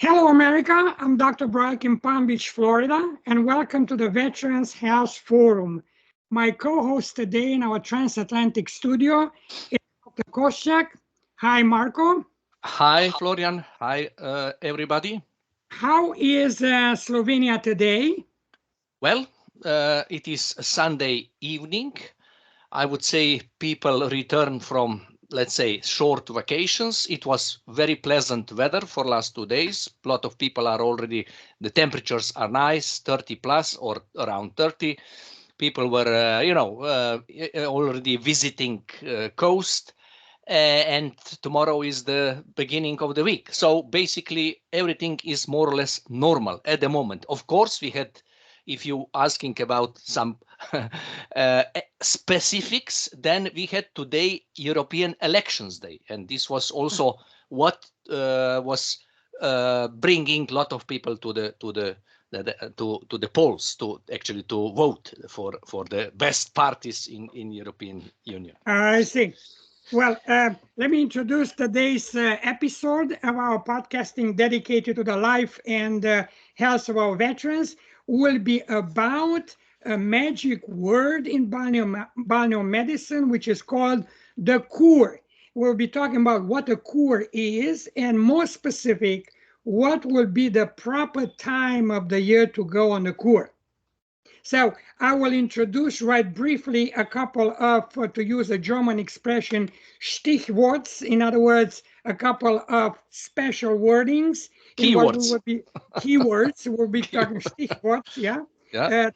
Hello, America. I'm Dr. Brock in Palm Beach, Florida, and welcome to the Veterans Health Forum. My co-host today in our transatlantic studio is Marko Koscak. Hi, Marko. Hi, Florian. Hi, everybody. How is Slovenia today? Well, it is a Sunday evening. I would say people return from, let's say, short vacations. It was very pleasant weather for last 2 days. A lot of people are already, the temperatures are nice, 30 plus or around 30. People were, already visiting coast. And tomorrow is the beginning of the week. So basically, everything is more or less normal at the moment. Of course, we had, if you asking about some specifics, then we had today European Elections Day, and this was also what was bringing a lot of people to the polls to actually to vote for the best parties in European Union. I see. Well, let me introduce today's episode of our podcasting dedicated to the life and health of our veterans. Will be about a magic word in Balneo medicine, which is called the KUR. We'll be talking about what a KUR is, and more specific, what will be the proper time of the year to go on the KUR. So I will introduce right briefly a couple of, to use a German expression, Stichworts. In other words, a couple of special wordings. In what we would be keywords. We'll be talking Stichworts,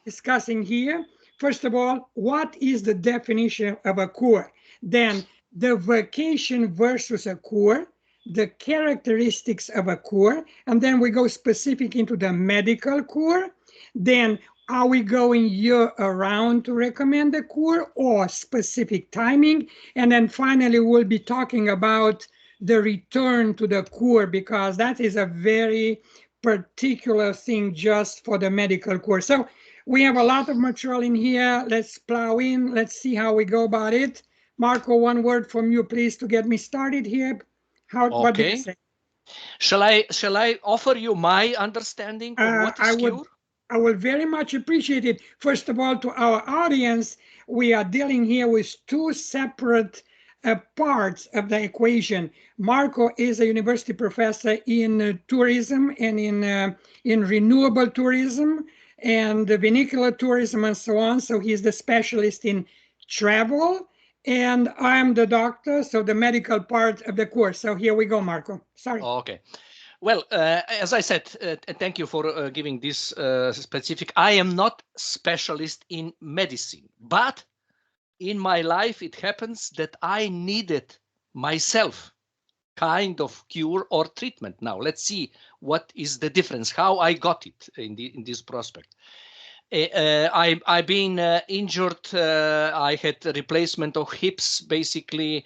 discussing here. First of all, what is the definition of a KUR? Then the vacation versus a KUR, the characteristics of a KUR, and then we go specific into the medical KUR. Then are we going year around to recommend the KUR or specific timing? And then finally, we'll be talking about the return to the KUR, because that is a very particular thing just for the medical KUR. So we have a lot of material in here. Let's plow in. Let's see how we go about it. Marko, one word from you, please, to get me started here. What do you say? Shall I offer you my understanding of what is KUR? I will very much appreciate it. First of all, to our audience, we are dealing here with two separate parts of the equation. Marko is a university professor in tourism and in renewable tourism and vernacular tourism and so on. So he's the specialist in travel. And I'm the doctor, so the medical part of the course. So here we go, Marko. Sorry. Okay. Well, as I said, thank you for giving this specific. I am not specialist in medicine, but in my life, it happens that I needed myself kind of cure or treatment. Now, let's see what is the difference, how I got it in this prospect. I've been injured. I had replacement of hips, basically.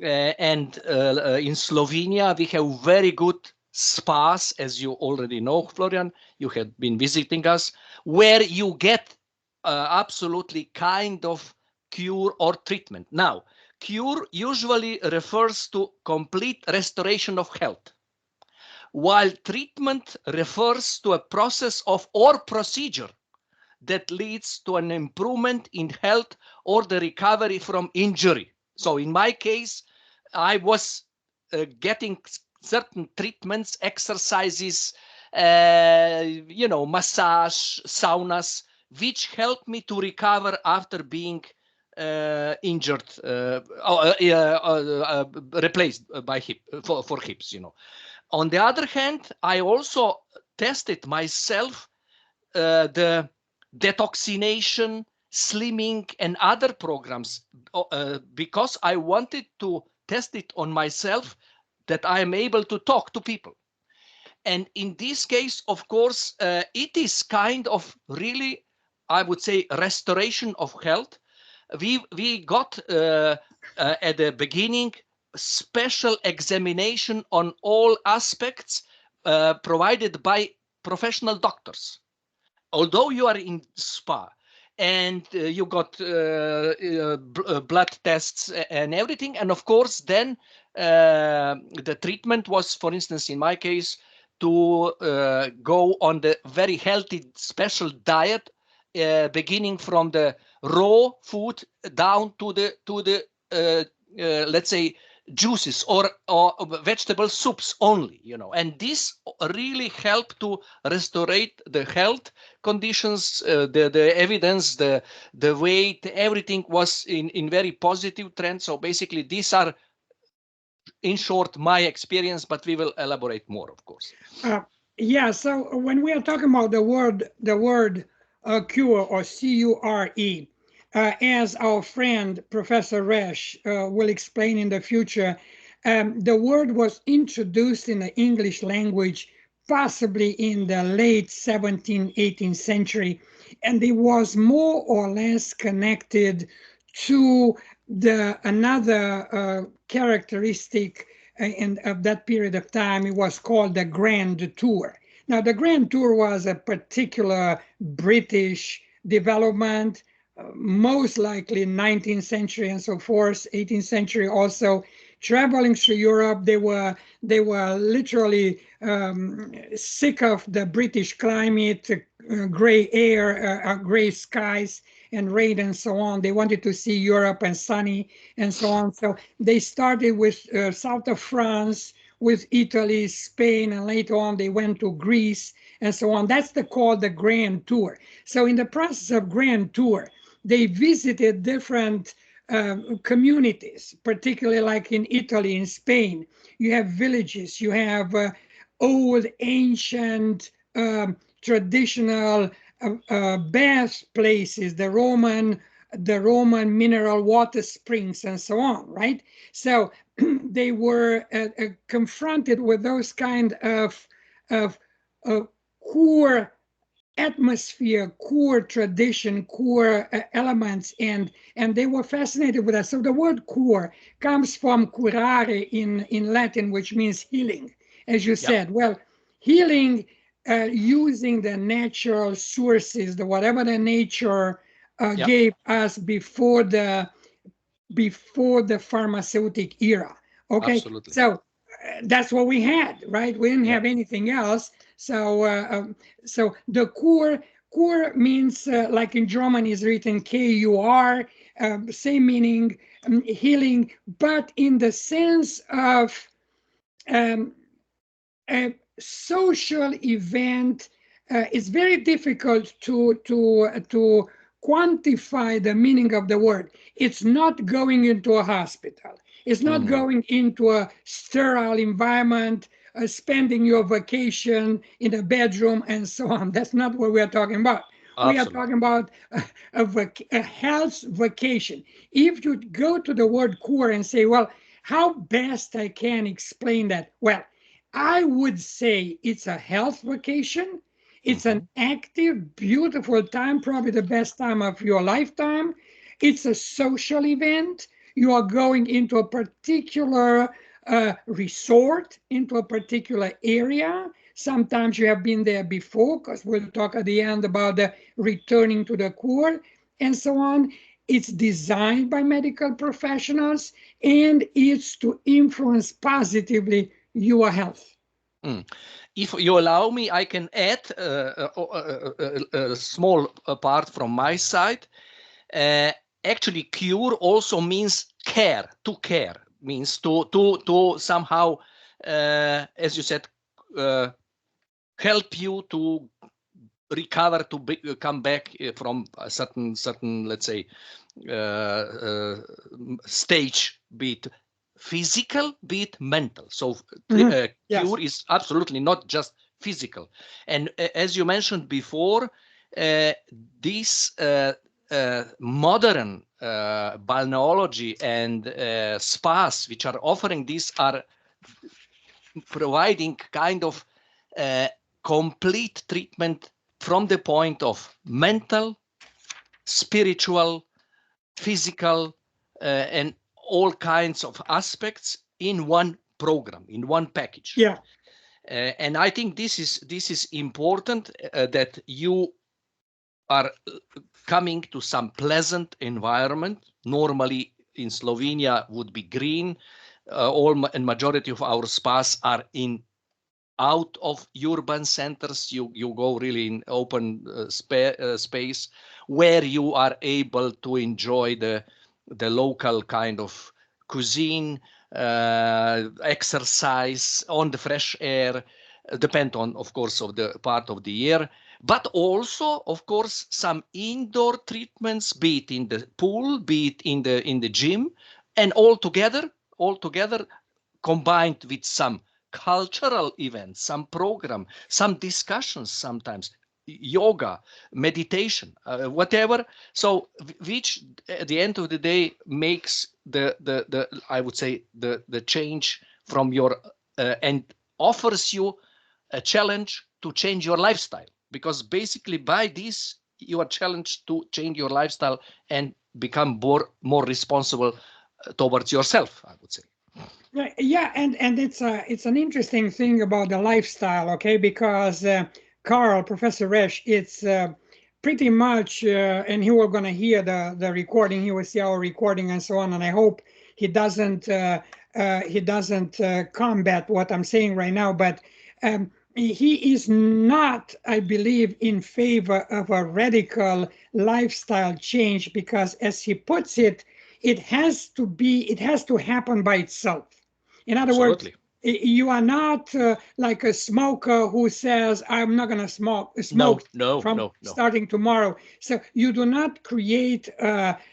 And in Slovenia, we have very good spas, as you already know, Florian. You have been visiting us, where you get absolutely kind of cure or treatment. Now, cure usually refers to complete restoration of health, while treatment refers to a process of or procedure that leads to an improvement in health or the recovery from injury. So in my case, I was getting certain treatments, exercises, massage, saunas, which helped me to recover after being injured, replaced by for hips. On the other hand, I also tested myself the detoxination, slimming, and other programs because I wanted to test it on myself, that I am able to talk to people. And in this case, of course, it is kind of really, I would say, restoration of health. We got at the beginning special examination on all aspects provided by professional doctors. Although you are in spa and you got blood tests and everything, and of course then the treatment was, for instance, in my case, to go on the very healthy special diet, beginning from the raw food down to the let's say juices or vegetable soups only, and this really helped to restore the health conditions, the evidence, the weight, everything was in very positive trend. So basically these are in short my experience, but we will elaborate more, of course. Yeah, so when we are talking about the word cure, or CURE, as our friend Professor Resch will explain in the future, the word was introduced in the English language possibly in the late 17th, 18th century, and it was more or less connected to another characteristic of that period of time. It was called the Grand Tour. Now, the Grand Tour was a particular British development, most likely 19th century and so forth, 18th century also, traveling through Europe. They were literally sick of the British climate, gray air, gray skies, and rain and so on. They wanted to see Europe and sunny and so on. So they started with south of France, with Italy, Spain, and later on they went to Greece and so on. That's called the Grand Tour. So in the process of Grand Tour, they visited different communities, particularly like in Italy, in Spain. You have villages, you have old, ancient, traditional bath places, the Roman mineral water springs and so on, right? So they were confronted with those kind of core atmosphere, core tradition, core elements, and they were fascinated with that. So the word cure comes from curare in Latin, which means healing, as you said. Well, healing using the natural sources, whatever the nature gave us before the pharmaceutic era. Okay, absolutely. So that's what we had, right? We didn't have anything else. So so the Kur means, like in German is written KUR, same meaning, healing, but in the sense of a social event. It's very difficult to quantify the meaning of the word. It's not going into a hospital. It's not going into a sterile environment, spending your vacation in a bedroom and so on. That's not what we are talking about. We are talking about a health vacation. If you go to the word cure and say, well, how best I can explain that? Well, I would say it's a health vacation. It's an active, beautiful time, probably the best time of your lifetime. It's a social event. You are going into a particular resort, into a particular area. Sometimes you have been there before, because we'll talk at the end about the returning to the core and so on. It's designed by medical professionals, and it's to influence positively your health. If you allow me, I can add a small part from my side. Actually, cure also means care. To care means to somehow, as you said, help you to recover, to come back from a certain, let's say, stage, be it physical, be it mental. So cure is absolutely not just physical. And as you mentioned before, this modern balneology and spas which are offering this are providing kind of complete treatment from the point of mental, spiritual, physical, and all kinds of aspects in one program, in one package. And I think this is important, that you are coming to some pleasant environment. Normally in Slovenia would be green. And majority of our spas are in out of urban centers. You go really in open space where you are able to enjoy the local kind of cuisine, exercise on the fresh air, depend on, of course, of the part of the year, but also, of course, some indoor treatments, be it in the pool, be it in the gym, and all together combined with some cultural events, some program, some discussions, sometimes yoga, meditation, whatever. So which at the end of the day makes the I would say the change from your and offers you a challenge to change your lifestyle, because basically by this you are challenged to change your lifestyle and become more responsible towards yourself, I would say. Yeah, and it's an interesting thing about the lifestyle, okay? Because Carl, Professor Resch, it's pretty much, and he was gonna hear the recording. He will see our recording and so on. And I hope he doesn't combat what I'm saying right now. But he is not, I believe, in favor of a radical lifestyle change because, as he puts it, it has to happen by itself. In other words, Absolutely. you are not like a smoker who says, I'm not going to No, smoke no, from no, no. starting tomorrow. So you do not create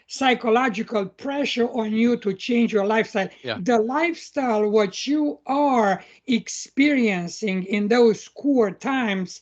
psychological pressure on you to change your lifestyle. Yeah, The lifestyle, what you are experiencing in those core times,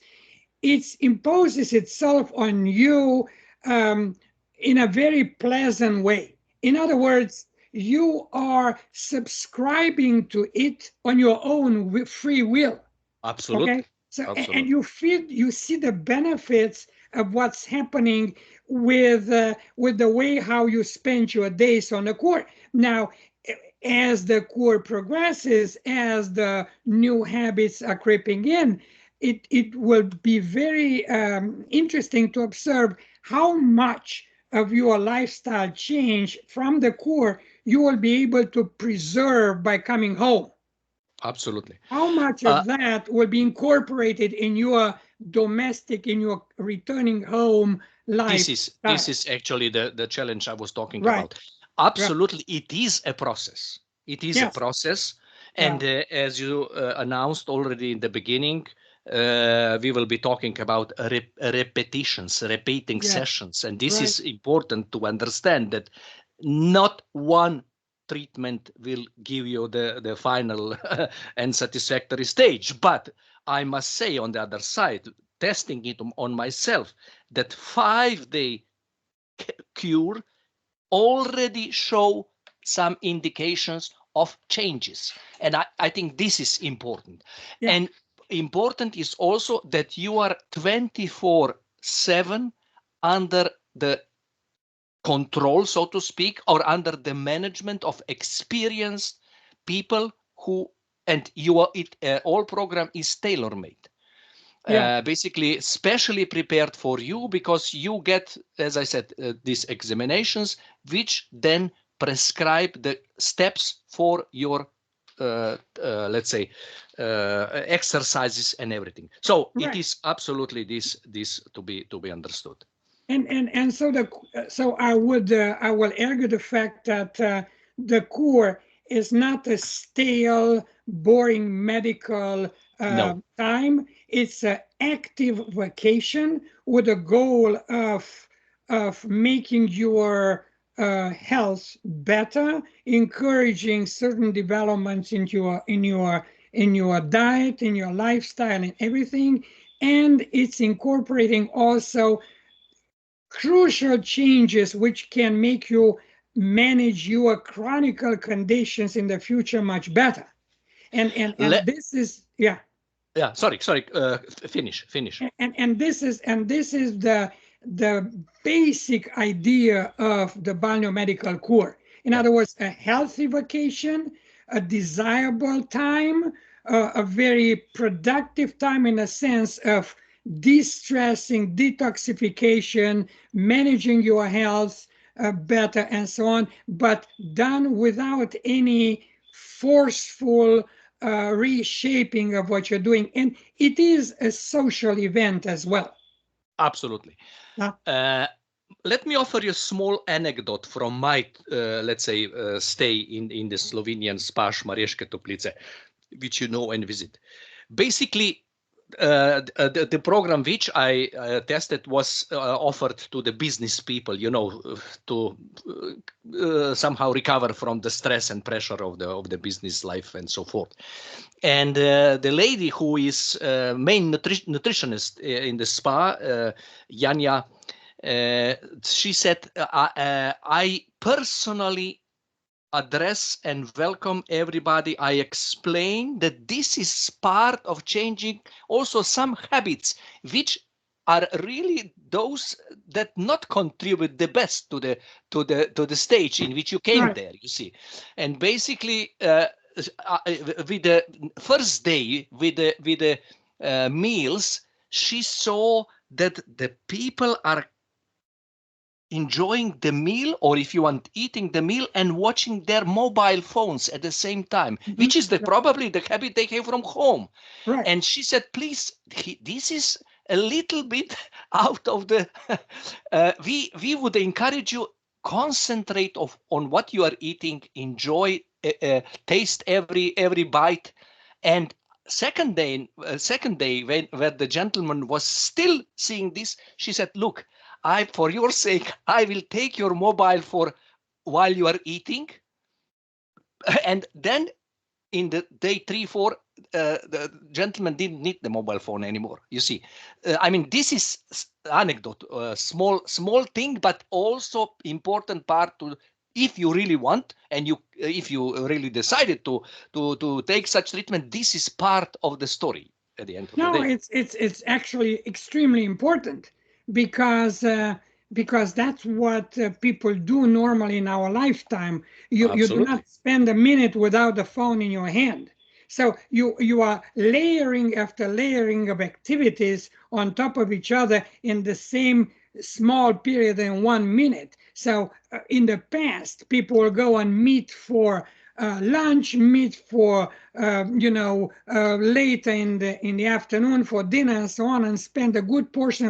it imposes itself on you in a very pleasant way. In other words, you are subscribing to it on your own free will. Okay, absolutely. so and Absolutely. you see the benefits of what's happening with the way how you spend your days on the court. Now, as the core progresses, as the new habits are creeping in, it will be very interesting to observe how much of your lifestyle change from the core you will be able to preserve by coming home. Absolutely. How much Uh, of that will be incorporated in your domestic, in your returning home this lifestyle? is actually the challenge I was talking Right, about. right. Absolutely, it is a process. It is a Yes, process, yeah, and as you announced already in the beginning, we will be talking about repetitions, repeating yes, sessions, and this right. is important to understand that not one treatment will give you the final and satisfactory stage. But I must say, on the other side, testing it on myself, that 5-day cure already show some indications of changes. And I think this is important. Yeah, And important is also that you are 24/7 under the control, so to speak, or under the management of experienced people who, and you are it all program is tailor-made, yeah. basically specially prepared for you, because you get, as I said, these examinations which then prescribe the steps for your let's say exercises and everything. So it Right. is absolutely this to be understood. And so I will argue the fact that the core is not a stale, boring medical No, time. It's an active vacation with a goal of making your health better, encouraging certain developments in your diet, in your lifestyle, and everything. And it's incorporating also crucial changes which can make you manage your chronic conditions in the future much better. And let this is yeah, yeah, sorry, finish. and this is the basic idea of the Balneo Medical KUR. In Yeah, other words, a healthy vacation, a desirable time, a very productive time in a sense of de-stressing, detoxification, managing your health better, and so on, but done without any forceful reshaping of what you're doing. And it is a social event as well. Absolutely. Uh, Let me offer you a small anecdote from my, let's say, stay in the Slovenian spa Šmarješke Toplice, which you know and visit. Basically, the program which I tested was offered to the business people, to somehow recover from the stress and pressure of the business life and so forth. And the lady who is main nutritionist in the spa, Janja, she said, I personally address and welcome everybody. I explain that this is part of changing also some habits which are really those that not contribute the best to the stage in which you came right. there, you see. And basically with the first day with the meals, she saw that the people are enjoying the meal, or if you want, eating the meal and watching their mobile phones at the same time, which is probably the habit they have from home. Right. And she said, please, this is a little bit out of the we would encourage you, concentrate on what you are eating, enjoy, taste every bite. And second day where the gentleman was still seeing this, she said, look, for your sake, I will take your mobile for while you are eating. And then in the day 3-4, the gentleman didn't need the mobile phone anymore. You see, I mean, this is anecdote, small thing, but also important part to, if you really want, and if you really decided to take such treatment, this is part of the story at the end of the day. No, it's actually extremely important because that's what people do normally in our lifetime. You do Absolutely. not spend a minute without the phone in your hand. So you are layering after layering of activities on top of each other in the same small period in 1 minute. So in the past, people will go and meet for lunch, meet for later in the afternoon for dinner and so on, and spend a good portion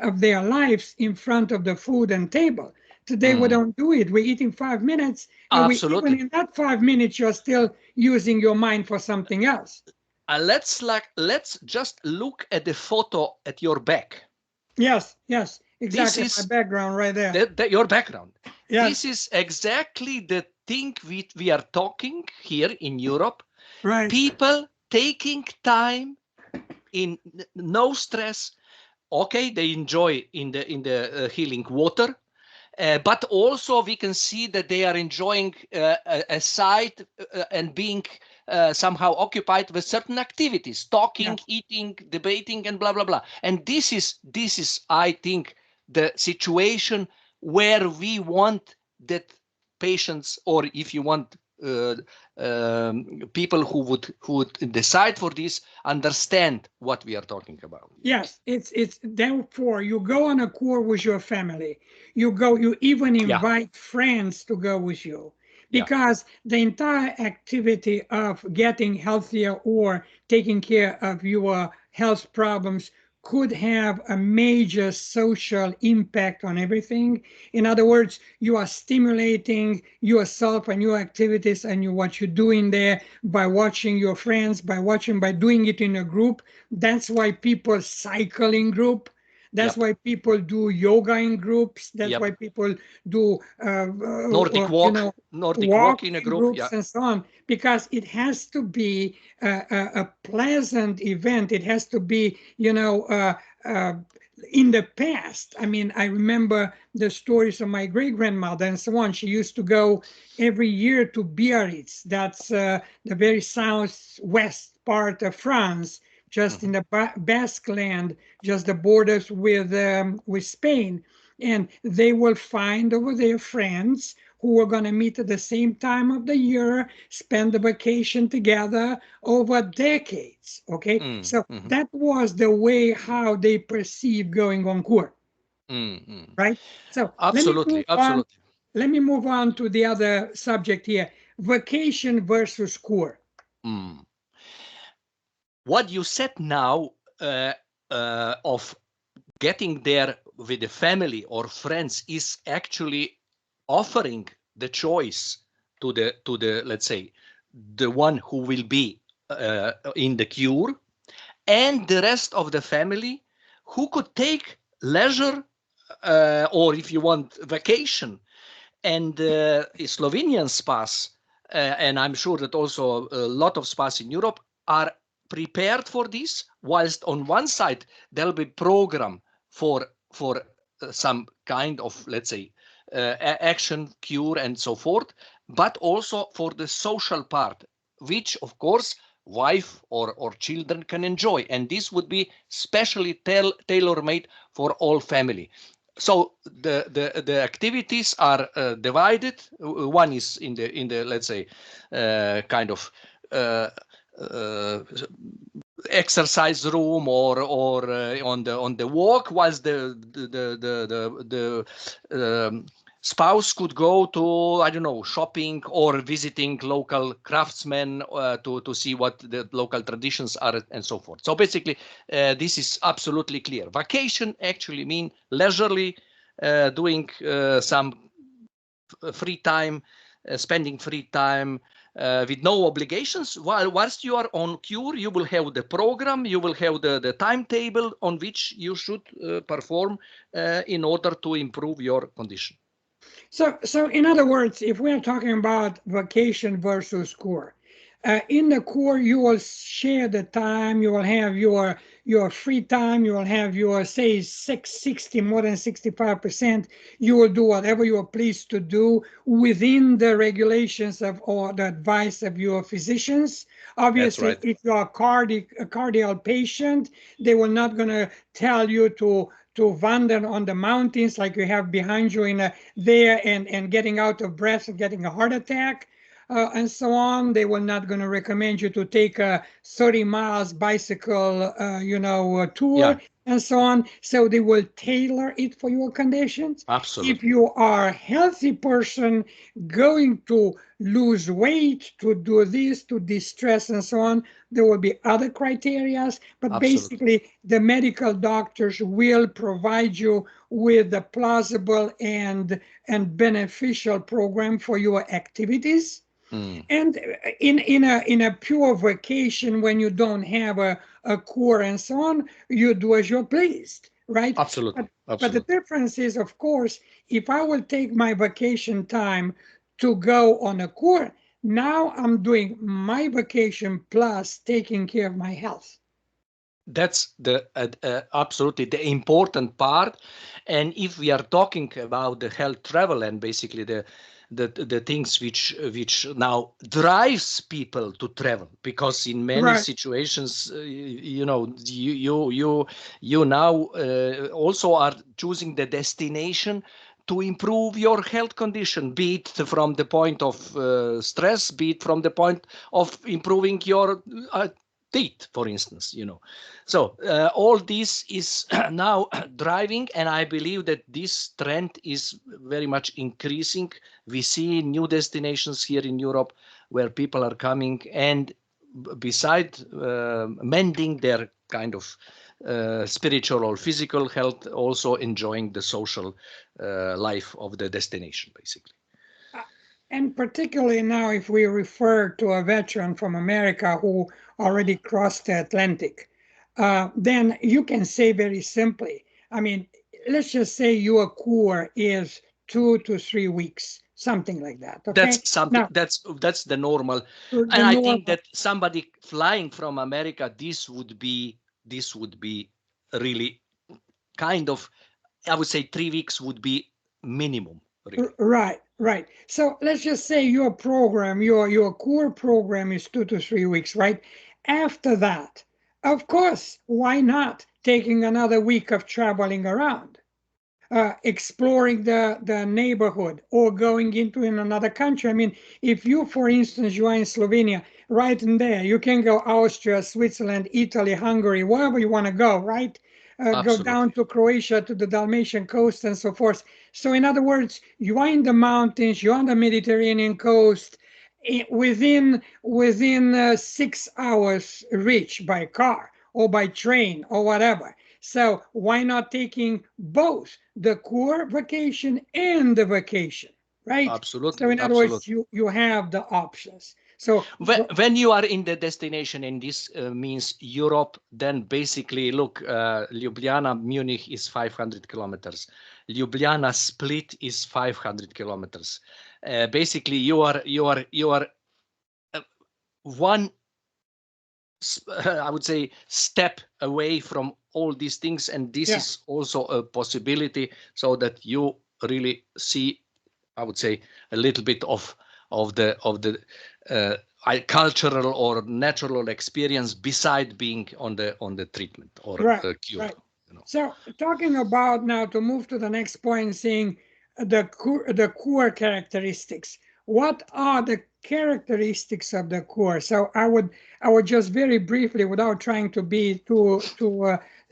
of their lives in front of the food and table. Today we don't do it. We're eating 5 minutes, and Absolutely. even in that 5 minutes, you're still using your mind for something else. Let's just look at the photo at your back. Yes, exactly. This is my background right there. your background. Yes. This is exactly the thing we are talking here in Europe. Right. People taking time in no stress. Okay, they enjoy in the healing water. But also we can see that they are enjoying a side and being somehow occupied with certain activities, talking, eating, debating, and blah, blah, blah. And this is, I think, the situation where we want that patients, or if you want, people who would decide for this, understand what we are talking about. Yes, it's therefore you go on a KUR with your family. You even invite friends to go with you, because the entire activity of getting healthier or taking care of your health problems could have a major social impact on everything. In other words, you are stimulating yourself and your activities and what you're doing there by watching your friends, by doing it in a group. That's why people cycle in group. That's why people do yoga in groups. That's why people do Nordic walk in a group, groups and so on, because it has to be a pleasant event. It has to be, in the past. I mean, I remember the stories of my great grandmother and so on. She used to go every year to Biarritz. That's the very southwest part of France, just in the Basque land, just the borders with Spain. And they will find over there friends who are going to meet at the same time of the year, spend the vacation together over decades. Okay, so that was the way how they perceive going on KUR. Right. So absolutely. Let me move on to the other subject here: vacation versus KUR. what you said now of getting there with the family or friends is actually offering the choice to the let's say the one who will be in the cure, and the rest of the family who could take leisure or if you want vacation. And Slovenian spas, and I'm sure that also a lot of spas in Europe are prepared for this, whilst on one side there'll be program for some kind of, let's say, action, cure, and so forth, but also for the social part, which of course wife or children can enjoy, and this would be specially tailor-made for all family. So the activities are divided. One is in the let's say kind of uh, exercise room or on the walk, whilst the spouse could go to, I don't know, shopping or visiting local craftsmen to see what the local traditions are and so forth. So basically, this is absolutely clear. Vacation actually mean leisurely doing some free time, spending free time with no obligations. Whilst you are on cure, you will have the program, you will have the timetable on which you should perform in order to improve your condition. So in other words, if we're talking about vacation versus core, in the core you will share the time, you will have your free time, you will have your say 60, more than 65%. You will do whatever you are pleased to do within the regulations of or the advice of your physicians. Obviously, Right. if you are a cardiac patient, they will not going to tell you to wander on the mountains like you have behind you in there and getting out of breath and getting a heart attack and so on. They were not going to recommend you to take a 30 miles bicycle, tour Yeah, and so on. So they will tailor it for your conditions. If absolutely. you are a healthy person going to lose weight, to do this, to distress and so on, there will be other criterias, but Absolutely. basically the medical doctors will provide you with a plausible and beneficial program for your activities. Mm. And in a pure vacation, when you don't have a core and so on, you do as you're pleased, right? Absolutely. But the Absolutely. difference is, of course, if I will take my vacation time to go on a core, now I'm doing my vacation plus taking care of my health. That's the absolutely the important part. And if we are talking about the health travel and basically the things which now drives people to travel, because in many Right. situations you now also are choosing the destination to improve your health condition, be it from the point of stress, be it from the point of improving your teeth, for instance. So all this is now driving, and I believe that this trend is very much increasing. We see new destinations here in Europe where people are coming, and beside mending their kind of spiritual or physical health, also enjoying the social life of the destination, basically. Uh, And particularly now, if we refer to a veteran from America who already crossed the Atlantic, then you can say very simply, I mean, let's just say your cure is 2 to 3 weeks, something like that. Okay. That's something Now, that's the normal, the and I think normal, that somebody flying from America, this would be really kind of, I would say 3 weeks would be minimum, really. right, right. So let's just say your program, your core program is 2 to 3 weeks, right? After that, of course, why not taking another week of traveling around? Exploring the neighborhood or going into in another country. I mean, if you, for instance, you are in Slovenia, right in there, you can go Austria, Switzerland, Italy, Hungary, wherever you want to go, right? Go down Absolutely. to Croatia, to the Dalmatian coast, and so forth. So, in other words, you are in the mountains, you're on the Mediterranean coast, within 6 hours reach by car or by train or whatever. So why not taking both the KUR vacation and the vacation, right? So Absolutely, in other words, absolutely. you have the options. So When you are in the destination, and this means Europe, then basically, look, Ljubljana, Munich is 500 kilometers. Ljubljana, Split is 500 kilometers. Basically, you are one, I would say, step away from all these things, and this yeah, is also a possibility, so that you really see, I would say, a little bit of the cultural or natural experience beside being on the treatment or right, cure. right. So talking about now to move to the next point, saying the core characteristics. What are the characteristics of the core? So I would just very briefly, without trying to be too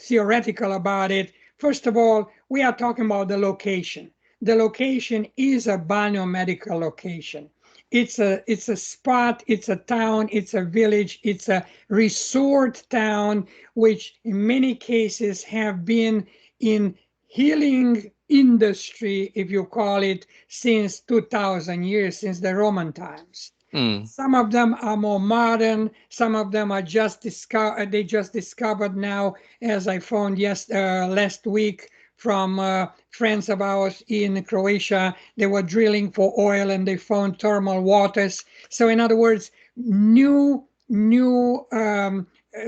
theoretical about it. First of all, we are talking about the location. The location is a Balneo medical location. It's a spot, it's a town, it's a village, it's a resort town, which in many cases have been in healing industry, if you call it, since 2000 years, since the Roman times. Mm. Some of them are more modern. Some of them are just discovered. They just discovered now, as I found last week from friends of ours in Croatia. They were drilling for oil and they found thermal waters. So, in other words, new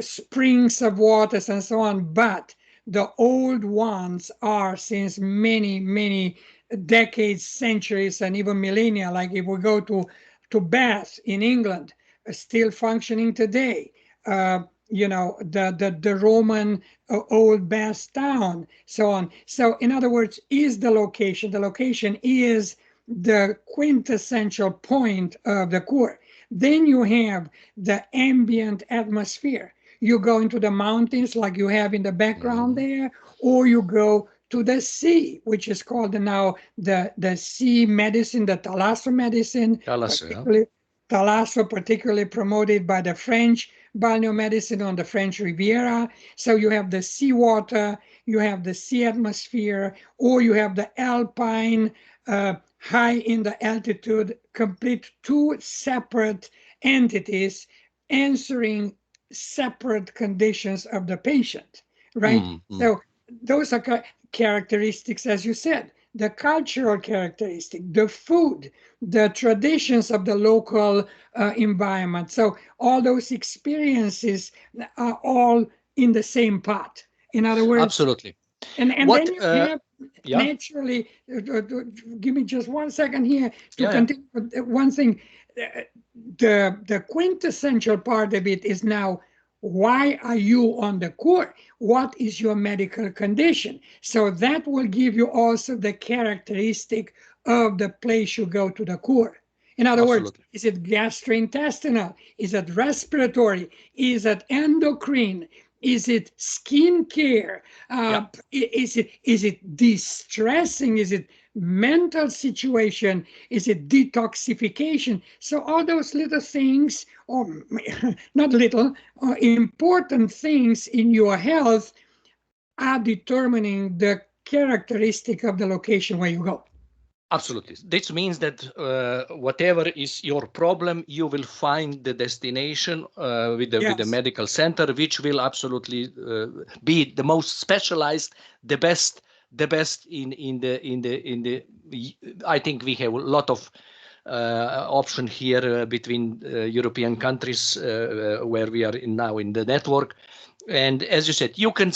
springs of waters and so on. But the old ones are since many decades, centuries, and even millennia. Like if we go to Bath in England, still functioning today. The Roman old Bath town, so on. So, in other words, is the location. The location is the quintessential point of the KUR. Then you have the ambient atmosphere. You go into the mountains like you have in the background there, or you go to the sea, which is called now the sea medicine, the thalasso medicine, Thalasso, yeah. particularly thalasso, particularly promoted by the French balneo medicine on the French Riviera. So you have the seawater, you have the sea atmosphere, or you have the alpine, high in the altitude, complete two separate entities answering separate conditions of the patient, right? So those are characteristics, as you said, the cultural characteristic, the food, the traditions of the local environment. So all those experiences are all in the same pot. In other words, Absolutely. and What? then you have Yeah, naturally, give me just 1 second here to yeah. continue with one thing. The quintessential part of it is now, why are you on the KUR? What is your medical condition? So that will give you also the characteristic of the place you go to the KUR. In other words, Absolutely. is it gastrointestinal? Is it respiratory? Is it endocrine? Is it skin care? Yeah. Is it distressing? Is it mental situation? Is it detoxification? So all those little things, or not little, important things in your health are determining the characteristic of the location where you go. Absolutely. This means that whatever is your problem, you will find the destination with the Yes. medical center, which will absolutely be the most specialized, the best in the. I think we have a lot of option here between European countries where we are now in the network. And as you said, you can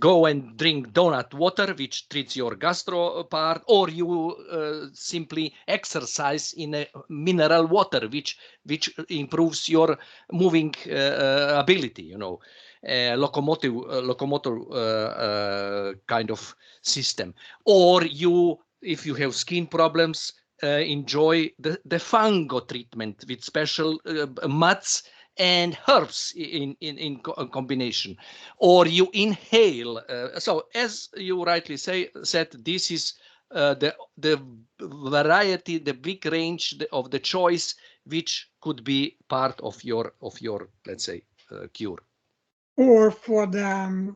go and drink donut water, which treats your gastro part, or you simply exercise in a mineral water, which improves your moving ability. Locomotive kind of system. Or if you have skin problems, enjoy the fungo treatment with special mats and herbs in combination, or you inhale. So as you rightly said, this is the variety, the big range of the choice, which could be part of your let's say cure. Or for the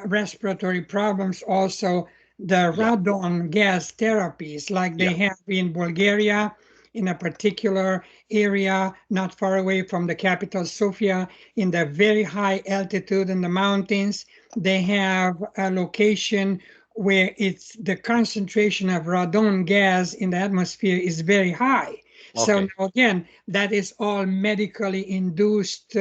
respiratory problems, also the Yeah. radon gas therapies, like they Yeah. have in Bulgaria, in a particular area not far away from the capital, Sofia, in the very high altitude in the mountains. They have a location where it's the concentration of radon gas in the atmosphere is very high. So Okay. now again, that is all medically induced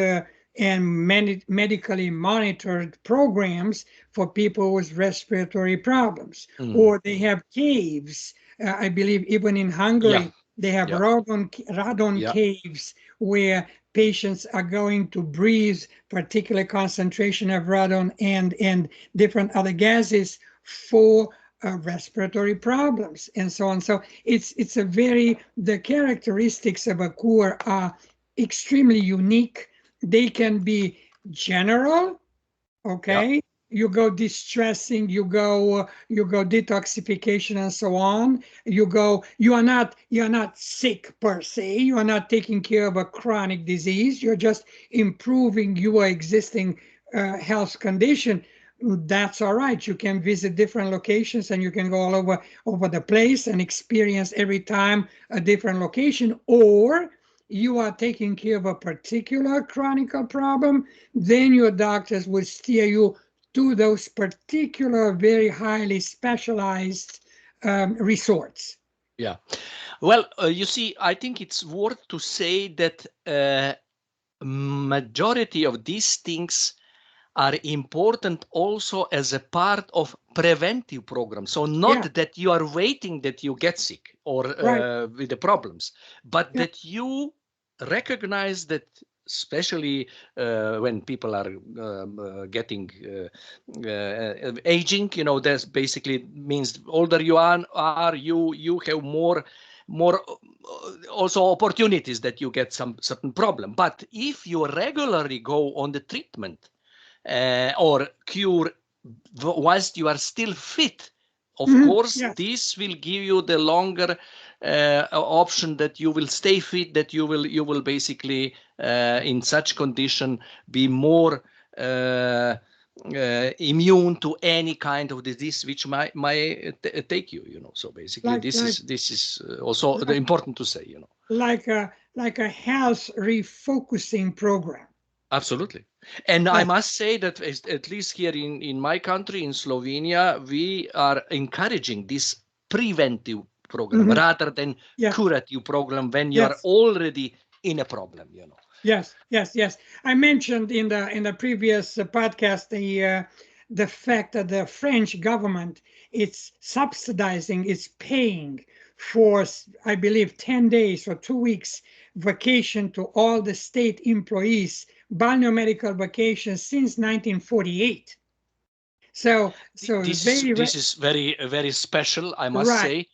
and medically monitored programs for people with respiratory problems. Mm. Or they have caves. I believe even in Yeah. Hungary, they have Yeah. radon Yeah. caves where patients are going to breathe particular concentration of radon and different other gases for respiratory problems and so on. So it's a very, the characteristics of a KUR are extremely unique. They can be general, Yeah. okay? You go distressing, you go detoxification and so on. You are not sick per se. You are not taking care of a chronic disease. You're just improving your existing health condition. That's all right. You can visit different locations and you can go all over the place and experience every time a different location. Or you are taking care of a particular chronic problem, then your doctors will steer you to those particular, very highly specialized resorts. Yeah. Well, you see, I think it's worth to say that majority of these things are important also as a part of preventive program. So Yeah, not that you are waiting that you get sick or right. with the problems, but Yeah. that you recognize that, especially when people are getting aging, you know, that's basically means older you are you have more also opportunities that you get some certain problem. But if you regularly go on the treatment or cure whilst you are still fit, of course Yes. this will give you the longer option that you will stay fit, that you will basically in such condition be more immune to any kind of disease which might take you, you know. So basically Like this like is also like important to say, you know. like a health refocusing program. Absolutely. And I Like, must say that at least here in my country, in Slovenia, we are encouraging this preventive program mhm, rather than yeah, curative program when you are yes. already in a problem, you know. Yes, yes, yes. I mentioned in the previous podcast the fact that the French government it's subsidizing, it's paying for I believe 10 days or 2 weeks vacation to all the state employees, Balneo Medical vacation since 1948. So very This is very special, I must right. say.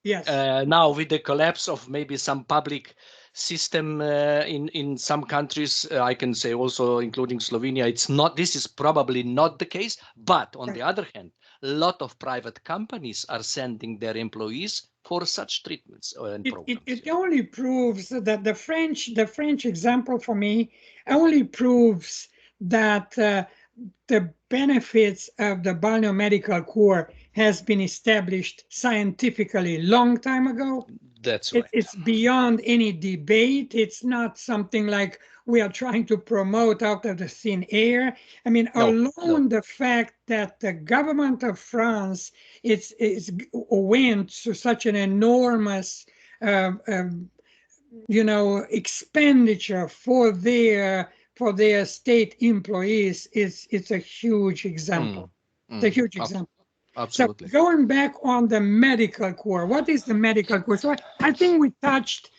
Yes. Now with the collapse of maybe some public system in some countries, I can say also including Slovenia, it's not, this is probably not the case. But on Right. the other hand, a lot of private companies are sending their employees for such treatments and programs, It you know. only proves that the French example for me only proves that the benefits of the Balneo Medical KUR has been established scientifically long time ago. That's right. It's beyond any debate. It's not something like we are trying to promote out of the thin air. I mean, No, no. alone the fact that the government of France it's went to such an enormous, uh, um, expenditure for their state employees is it's a huge example. Mm, It's a mm, huge example. So absolutely. going back on the medical core, what is the medical core? So I think we touched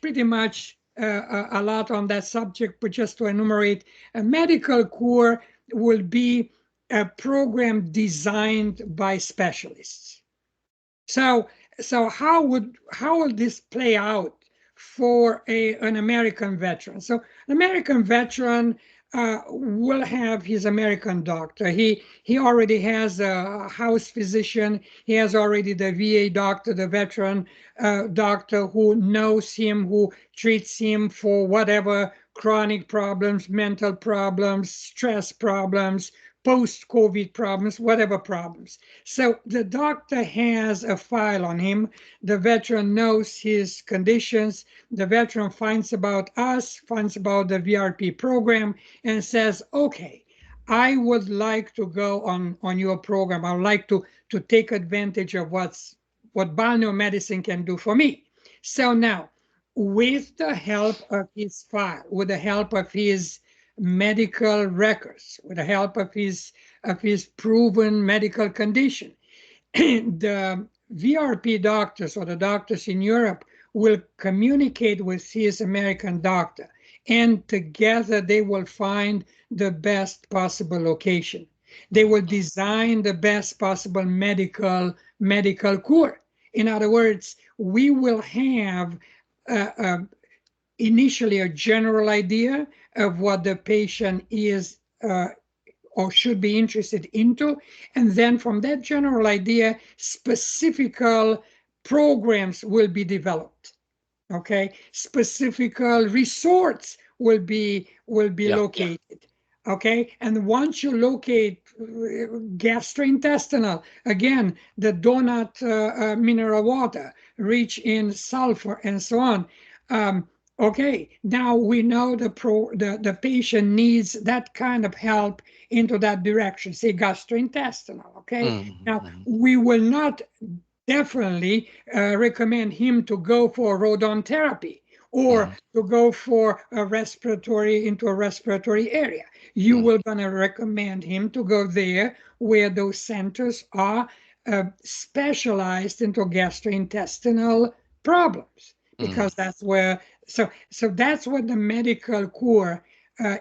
pretty much a lot on that subject, but just to enumerate, a medical core will be a program designed by specialists. So how will this play out for an American veteran? So an American veteran will have his American doctor. He already has a house physician. He has already the VA doctor, the veteran doctor who knows him, who treats him for whatever chronic problems, mental problems, stress problems, post-COVID problems, whatever problems. So the doctor has a file on him. The veteran knows his conditions. The veteran finds about us, finds about the VRP program, and says, okay, I would like to go on your program. I would like to take advantage of what Balneo medicine can do for me. So now, with the help of his file, with the help of his medical records, with the help of his proven medical condition, the VRP doctors or the doctors in Europe will communicate with his American doctor, and together they will find the best possible location. They will design the best possible medical cure. In other words, we will have initially a general idea of what the patient is or should be interested into. And then from that general idea, specific programs will be developed. Okay, specific resorts will be located. Okay, and once you locate gastrointestinal, again, the donut mineral water, rich in sulfur and so on. Okay, now we know the patient needs that kind of help into that direction, say gastrointestinal. Okay, now we will not definitely recommend him to go for rodon therapy or to go for a respiratory area. You will gonna recommend him to go there where those centers are specialized into gastrointestinal problems, because that's where. So that's where the medical core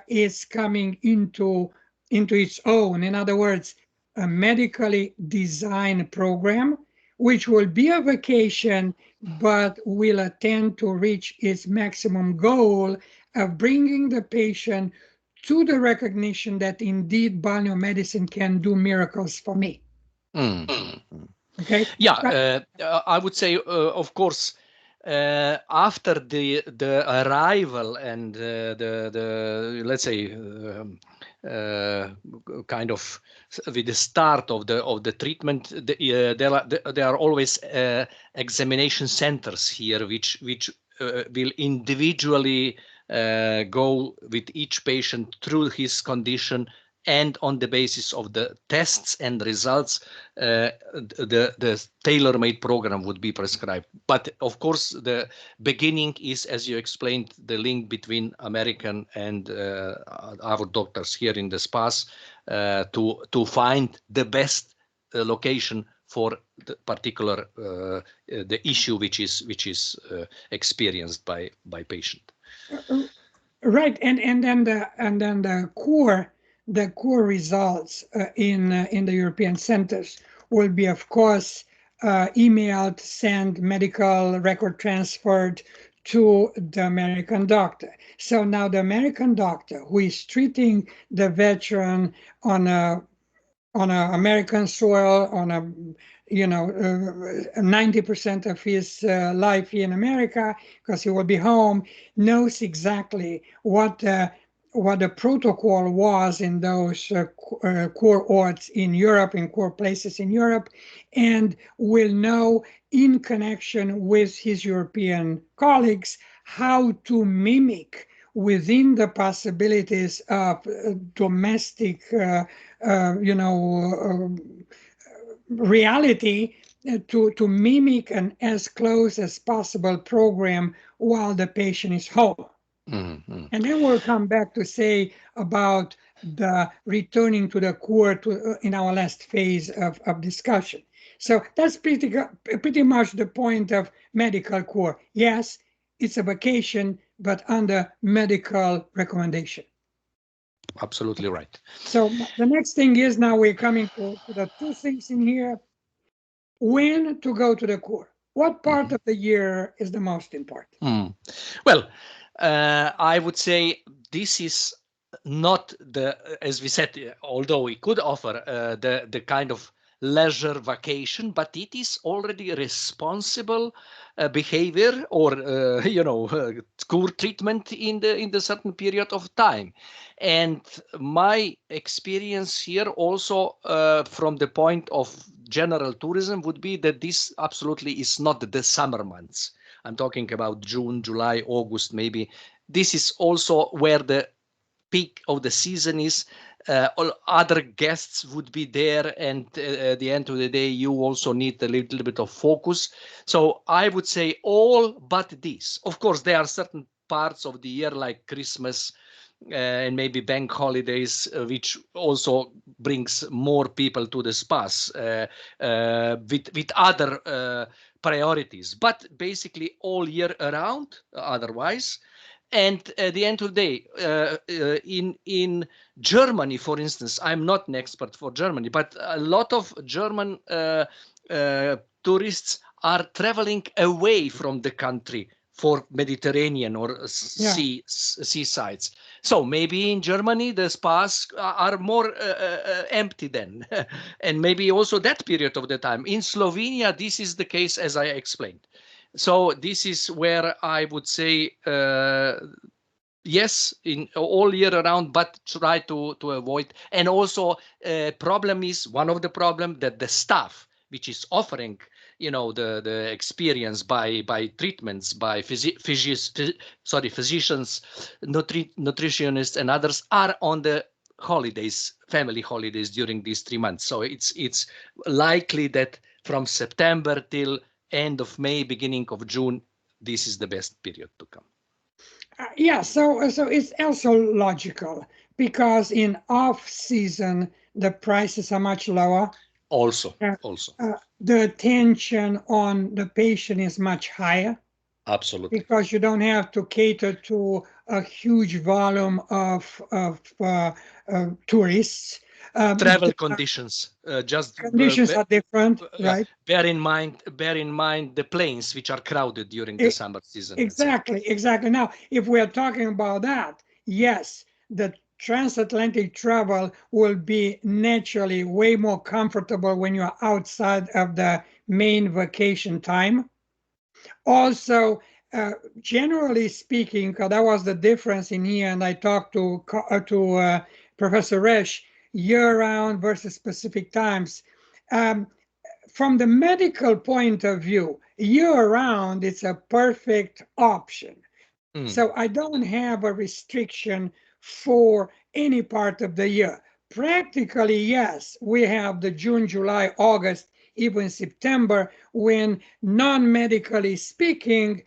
is coming into its own. In other words, a medically designed program which will be a vacation, but will attempt to reach its maximum goal of bringing the patient to the recognition that indeed balneo medicine can do miracles for me. Okay. Yeah, I would say, of course, after the arrival and the let's say kind of with the start of the treatment, there are always examination centers here which will individually go with each patient through his condition, and on the basis of the tests and results, the tailor-made program would be prescribed. But of course, the beginning is, as you explained, the link between American and our doctors here in the spas to find the best location for the particular the issue which is experienced by patient. Right, and then the core results in the European centers will be, of course, emailed, sent, medical record transferred to the American doctor. So now the American doctor who is treating the veteran on a American soil, on a 90% of his life in America, because he will be home, knows exactly what the protocol was in those core orts in Europe, in core places in Europe, and will know in connection with his European colleagues how to mimic within the possibilities of domestic reality to mimic an as close as possible program while the patient is home. And then we'll come back to say about the returning to the core in our last phase of discussion. So that's pretty much the point of medical core. Yes, it's a vacation, but under medical recommendation. Absolutely right. So the next thing is, now we're coming to the two things in here. When to go to the core? What part of the year is the most important? Well, I would say this is not the, as we said, although we could offer the kind of leisure vacation, but it is already responsible behavior or KUR treatment in the certain period of time. And my experience here also from the point of general tourism would be that this absolutely is not the summer months. I'm talking about June, July, August, maybe. This is also where the peak of the season is. All other guests would be there, and at the end of the day, you also need a little bit of focus. So I would say all but this. Of course, there are certain parts of the year like Christmas and maybe bank holidays, which also brings more people to the spas with other priorities. But basically all year around, otherwise. And at the end of the day, in Germany, for instance, I'm not an expert for Germany, but a lot of German tourists are traveling away from the country for Mediterranean or seasides. So maybe in Germany the spas are more empty then, and maybe also that period of the time. In Slovenia, this is the case as I explained. So this is where I would say yes, in all year around, but try to avoid. And also, problem is one of the problem that the staff which is offering, the experience by treatments by physicians, nutritionists, and others are on the holidays, family holidays during these 3 months. So it's likely that from September till end of May, beginning of June, this is the best period to come. So it's also logical because in off season the prices are much lower. Also, the attention on the patient is much higher. Absolutely. Because you don't have to cater to a huge volume of tourists. Travel conditions, conditions are different, right? Bear in mind the planes which are crowded during the summer season. Exactly. Now, if we're talking about that, yes, the transatlantic travel will be naturally way more comfortable when you're outside of the main vacation time. Also, generally speaking, because that was the difference in here, and I talked to Professor Resch, year-round versus specific times. From the medical point of view, year-round, it's a perfect option. So I don't have a restriction for any part of the year. Practically, yes, we have the June, July, August, even September, when non-medically speaking,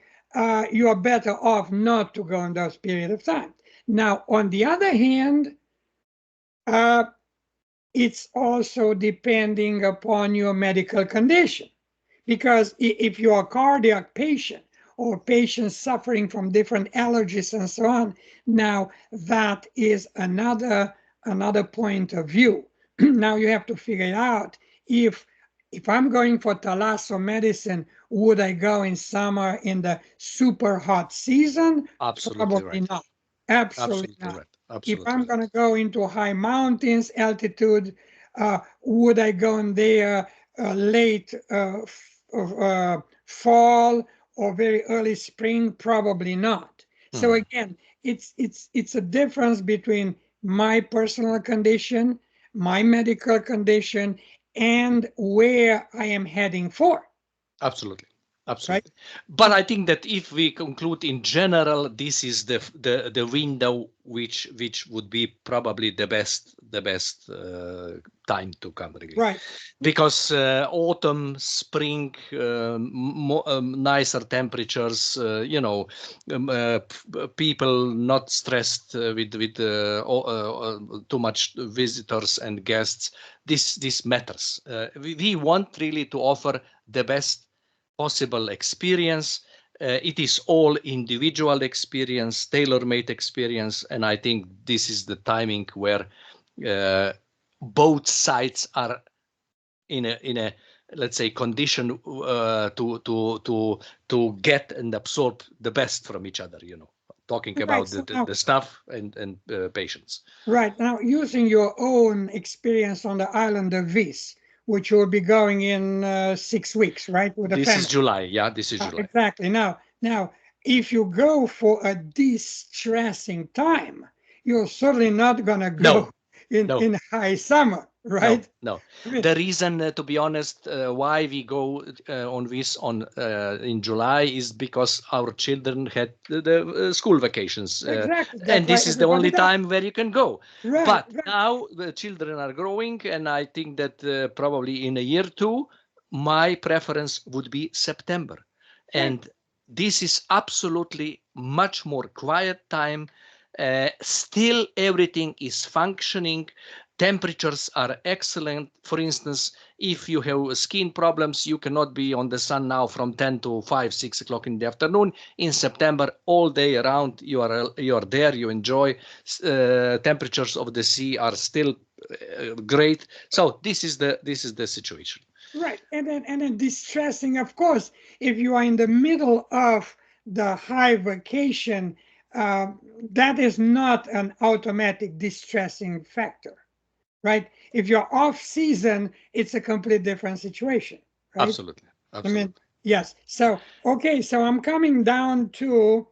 you are better off not to go in those periods of time. Now, on the other hand, it's also depending upon your medical condition. Because if you're a cardiac patient or patients suffering from different allergies and so on, now that is another point of view. Now you have to figure out if I'm going for thalasso medicine, would I go in summer in the super hot season? Absolutely Probably right. not. Absolutely not. Right. If I'm going to go into high mountains, altitude, would I go in there late fall or very early spring? Probably not. So again, it's a difference between my personal condition, my medical condition, and where I am heading for. Absolutely. Right? But I think that if we conclude in general, this is the window which would be probably the best time to come, really. Right. Because autumn, spring, nicer temperatures, people not stressed with too much visitors and guests. This matters. We want really to offer the best possible experience. It is all individual experience, tailor-made experience, and I think this is the timing where both sides are in a let's say condition to get and absorb the best from each other. talking Right. about So now, the staff and patients. right now, using your own experience on the island of Vis, which you'll be going in 6 weeks, right, with the This is family. July. Yeah, this is July. Exactly. Now, if you go for a distressing time, you're certainly not gonna go No, in no. high summer, No, right? no. I mean, The reason, to be honest, why we go on this on in July is because our children had the school vacations, exactly. and That's why this is the everybody only does. time where you can go. Right, But right, now the children are growing, and I think that probably in a year or two, my preference would be September, right. and this is absolutely much more quiet time. Still, everything is functioning. Temperatures are excellent. For instance, if you have skin problems, you cannot be on the sun now from 10 to 5, 6 o'clock in the afternoon. In September, all day around, you are there, you enjoy. Temperatures of the sea are still great. So this is the situation. Right. And then distressing, of course, if you are in the middle of the high vacation, uh, that is not an automatic distressing factor, right? If you're off season, it's a complete different situation, right? Absolutely, I mean, absolutely. yes. So, okay, so I'm coming down to,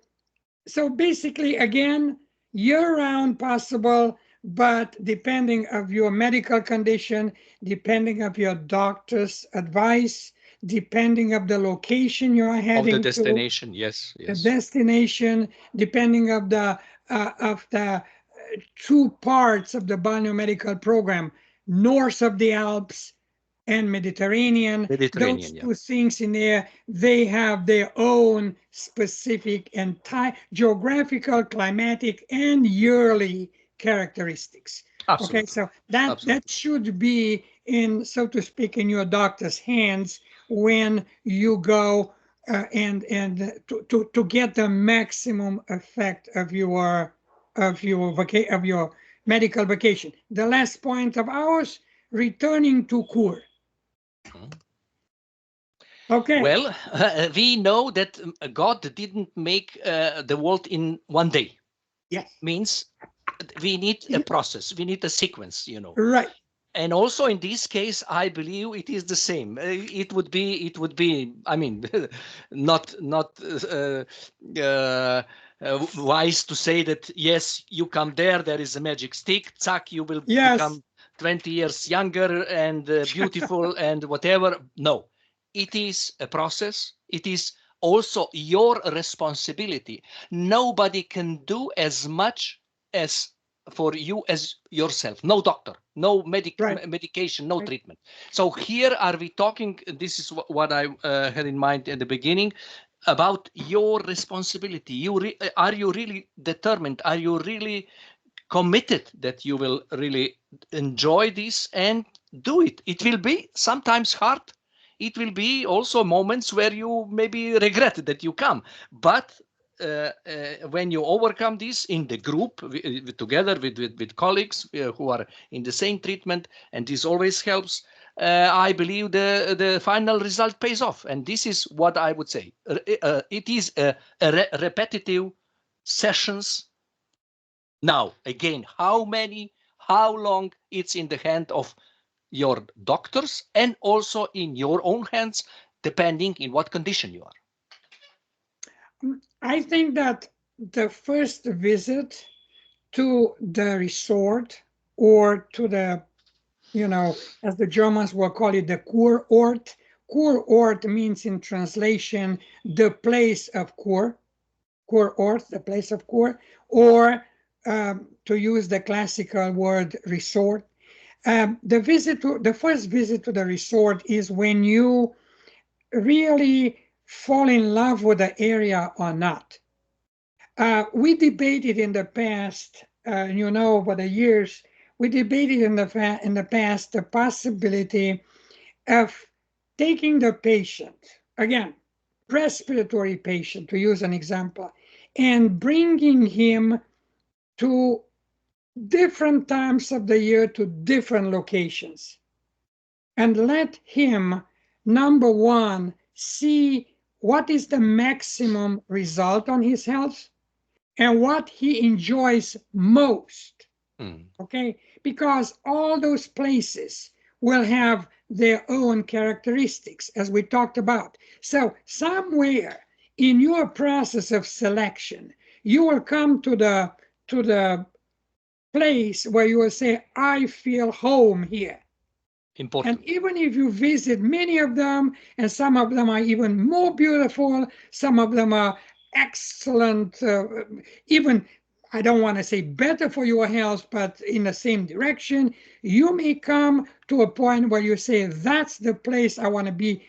so basically, again, year-round possible, but depending of your medical condition, depending of your doctor's advice, depending of the location you are Of the heading to, destination, yes, the yes. destination, depending of the two parts of the Balneo Medical program, north of the Alps and Mediterranean. Those Mediterranean, yeah. two things in there, they have their own specific and geographical, climatic, and yearly characteristics. Okay, Absolutely, so that absolutely. should be in, so to speak, in your doctor's hands when you go and to get the maximum effect of your medical vacation. The last point of ours, returning to KUR. Mhm. Okay. Well, we know that God didn't make the world in one day. Yes. Means we need a process, we need a sequence, you know. Right. And also in this case, I believe it is the same. It would be. I mean, not wise to say that yes, you come there, there is a magic stick, zack, you will Yes. become 20 years younger and beautiful and whatever. No, it is a process. It is also your responsibility. Nobody can do as much as for you as yourself. No doctor, no Right. medication, no Right. treatment. So here are we talking, this is what I had in mind at the beginning, about your responsibility. Are you really determined? Are you really committed that you will really enjoy this and do it? It will be sometimes hard. It will be also moments where you maybe regret that you come, but when you overcome this in the group together with colleagues who are in the same treatment, and this always helps, I believe the final result pays off. And this is what I would say. It is a repetitive sessions. Now, again, how many, how long, it's in the hand of your doctors and also in your own hands, depending in what condition you are. I think that the first visit to the resort or to the, as the Germans will call it, the Kurort. Kurort means in translation the place of Kur, Kurort, the place of Kur, or to use the classical word resort. The first visit to the resort is when you really fall in love with the area or not. We debated in the past, over the years, we debated in the past the possibility of taking the patient, again, respiratory patient, to use an example, and bringing him to different times of the year to different locations and let him, number one, see what is the maximum result on his health, and what he enjoys most. Mm. Okay, because all those places will have their own characteristics, as we talked about. So somewhere in your process of selection, you will come to the place where you will say, I feel home here. And Important. even if you visit many of them, and some of them are even more beautiful, some of them are excellent, even, I don't want to say better for your health, but in the same direction, you may come to a point where you say, that's the place I want to be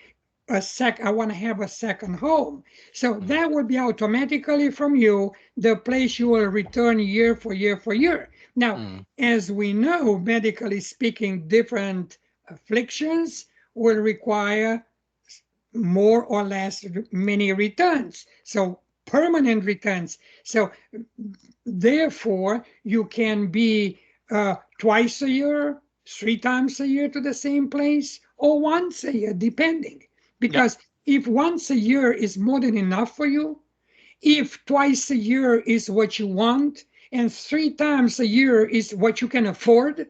I want to have a second home. So Mm. that will be automatically from you the place you will return year for year for year. Now, Mm. as we know, medically speaking, different afflictions will require more or less many returns. So permanent returns. So therefore, you can be twice a year, 3 times a year to the same place, or once a year, depending. Yeah. Because if once a year is more than enough for you, if twice a year is what you want, and 3 times a year is what you can afford,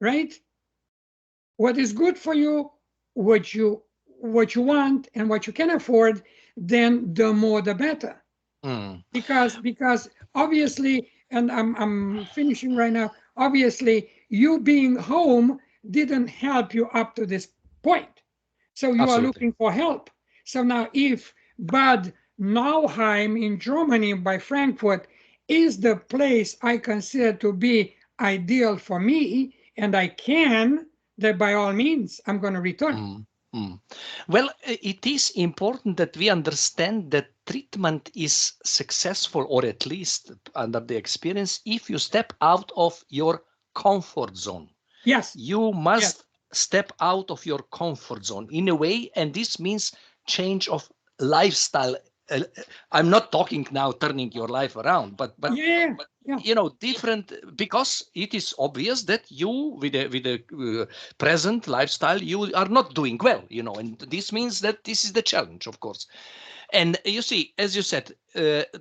right? What is good for you, what you what you want, and what you can afford, then the more the better. Mm. Because obviously, and I'm finishing right now, obviously you being home didn't help you up to this point, so you are Absolutely. looking for help. So now if Bad Nauheim in Germany by Frankfurt is the place I consider to be ideal for me, and I can, that by all means I'm going to return. Mm. Mm. Well, it is important that we understand that treatment is successful, or at least under the experience, if you step out of your comfort zone. Yes. You Yes. must step out of your comfort zone in a way, and this means change of lifestyle. I'm not talking now turning your life around, but Yeah. Yeah. different, because it is obvious that you with the present lifestyle you are not doing well, and this means that this is the challenge, of course. And you see, as you said,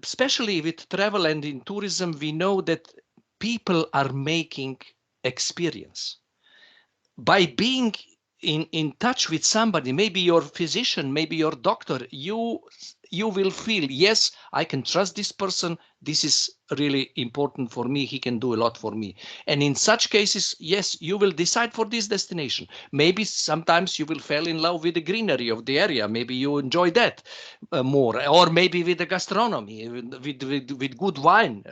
especially with travel and in tourism, we know that people are making experience by being in touch with somebody, maybe your physician, maybe your doctor. You will feel, yes, I can trust this person, this is really important for me, he can do a lot for me. And in such cases, yes, you will decide for this destination. Maybe sometimes you will fall in love with the greenery of the area, maybe you enjoy that more, or maybe with the gastronomy, with good wine,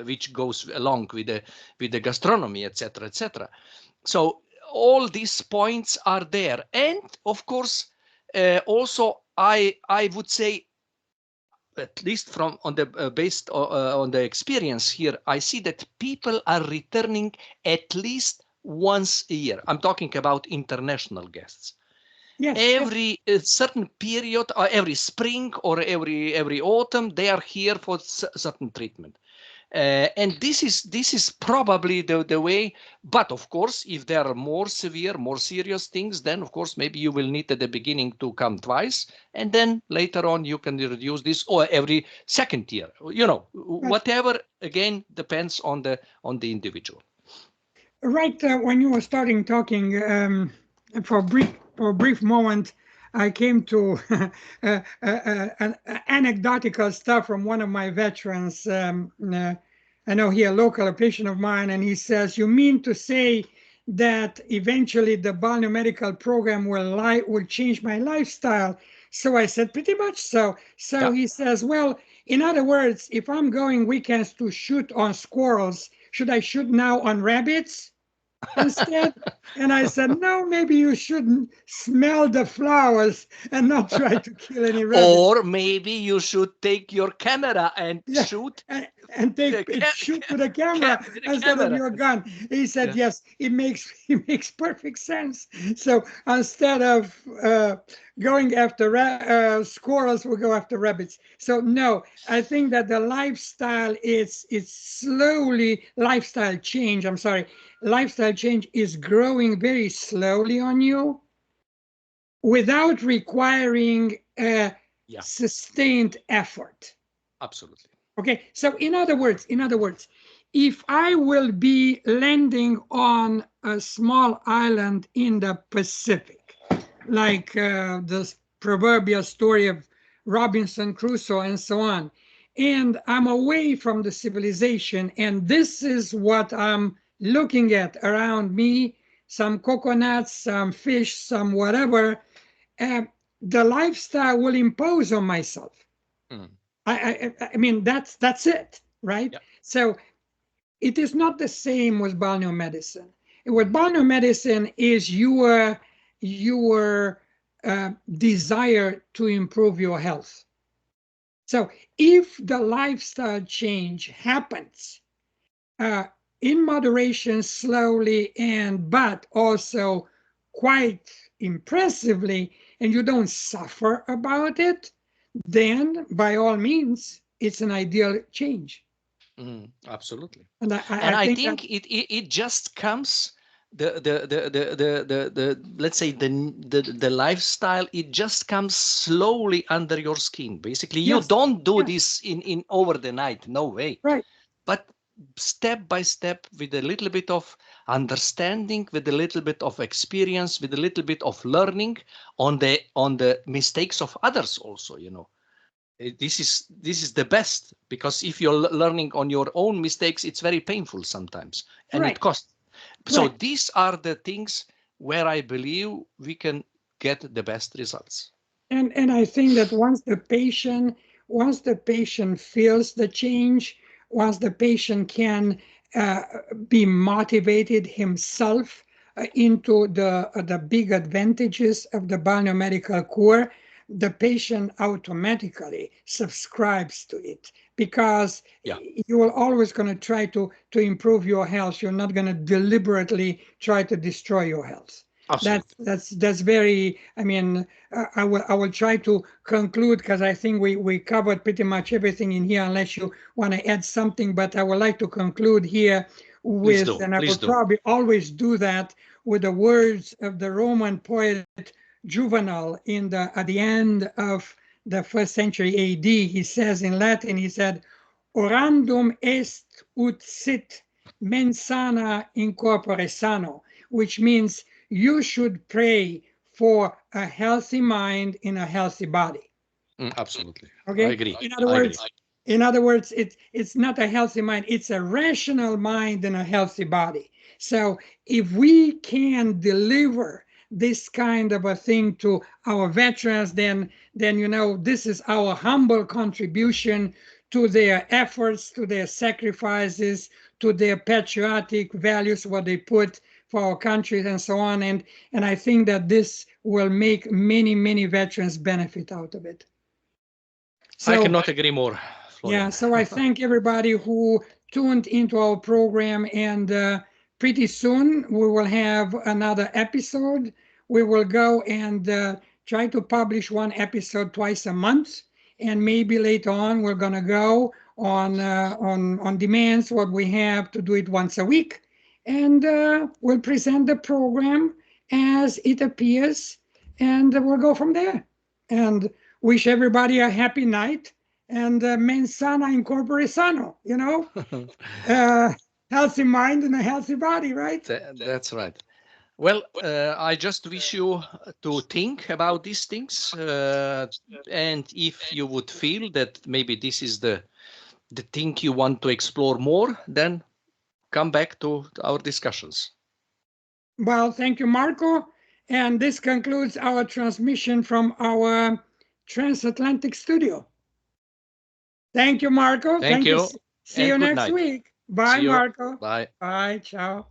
which goes along with the gastronomy, etc., etc. So all these points are there. And of course, also I would say, at least from on the based on the experience here, I see that people are returning at least once a year. I'm talking about international guests. Yes. Yes. Every certain period, or every spring, or every autumn, they are here for certain treatment. And this is probably the way. But of course, if there are more severe, more serious things, then of course maybe you will need at the beginning to come twice, and then later on you can reduce this, or every second year. But Whatever, again, depends on the individual. right when you were starting talking, for a brief moment, I came to an anecdotal stuff from one of my veterans. I know he a local, a patient of mine, and he says, "You mean to say that eventually the Balneo Medical program will change my lifestyle?" So I said, "Pretty much so." So Yeah. he says, "Well, in other words, if I'm going weekends to shoot on squirrels, should I shoot now on rabbits instead?" And I said, "No, maybe you shouldn't smell the flowers and not try to kill any rabbits." Or maybe you should take your camera and Yeah, shoot and the shoot with a camera with the instead of camera. your gun. He said, Yeah. "Yes, it makes perfect sense." So instead of going after squirrels, we'll go after rabbits. So no, I think that the lifestyle is slowly lifestyle change. I'm sorry, lifestyle change is growing very slowly on you without requiring a Yeah. sustained effort. Absolutely. Okay, so in other words, if I will be landing on a small island in the Pacific, like the proverbial story of Robinson Crusoe and so on, and I'm away from the civilization, and this is what I'm looking at around me, some coconuts, some fish, some whatever, uh, the lifestyle will impose on myself. Mm. I mean, that's it, right? Yeah. So it is not the same with balneo medicine. With balneo medicine is your desire to improve your health. So if the lifestyle change happens uh, in moderation, slowly, and but also quite impressively, and you don't suffer about it, then by all means, it's an ideal change. Absolutely. And And I I think that, think it just comes the let's say the lifestyle, it just comes slowly under your skin. Basically, you yes, don't do yes, this in over the night, no way. right. But step by step, with a little bit of understanding, with a little bit of experience, with a little bit of learning on the mistakes of others also, you know. This is the best, because if you're learning on your own mistakes, it's very painful sometimes, and it Right, costs. So correct. these are the things where I believe we can get the best results. And I think that once the patient feels the change, once the patient can uh, be motivated himself into the big advantages of the Balneo Medical KUR, the patient automatically subscribes to it, because Yeah, you are always going to try to improve your health. You're not going to deliberately try to destroy your health. absolutely. That's very, I mean, I will try to conclude, because I think we covered pretty much everything in here, unless you want to add something. But I would like to conclude here Please with, do. and I will Please do. probably always do that, with the words of the Roman poet Juvenal at the end of the first century A.D. He says in Latin, he said, "Orandum est ut sit mens sana in corpore sano," which means you should pray for a healthy mind in a healthy body. Absolutely. I Okay. agree. In other I agree. words, it's not a healthy mind. It's a rational mind in a healthy body. So if we can deliver this kind of a thing to our veterans, then this is our humble contribution to their efforts, to their sacrifices, to their patriotic values, what they put for our countries and so on. And I think that this will make many veterans benefit out of it. I So cannot agree more, yeah, Florian. so I thank everybody who tuned into our program, and pretty soon we will have another episode. We will go and try to publish one episode twice a month, and maybe later on we're gonna go on demands what we have to do it once a week, and we'll present the program as it appears, and we'll go from there. And wish everybody a happy night, and mens sana in corpore sano, uh, healthy mind and a healthy body, right? That's right. Well, I just wish you to think about these things, and if you would feel that maybe this is the thing you want to explore more, then come back to our discussions. Well, thank you, Marco. And this concludes our transmission from our transatlantic studio. Thank you, Marco. Thank Thank you. you, See and you good next night. week. Bye, See you. Marco. Bye. Bye. Ciao.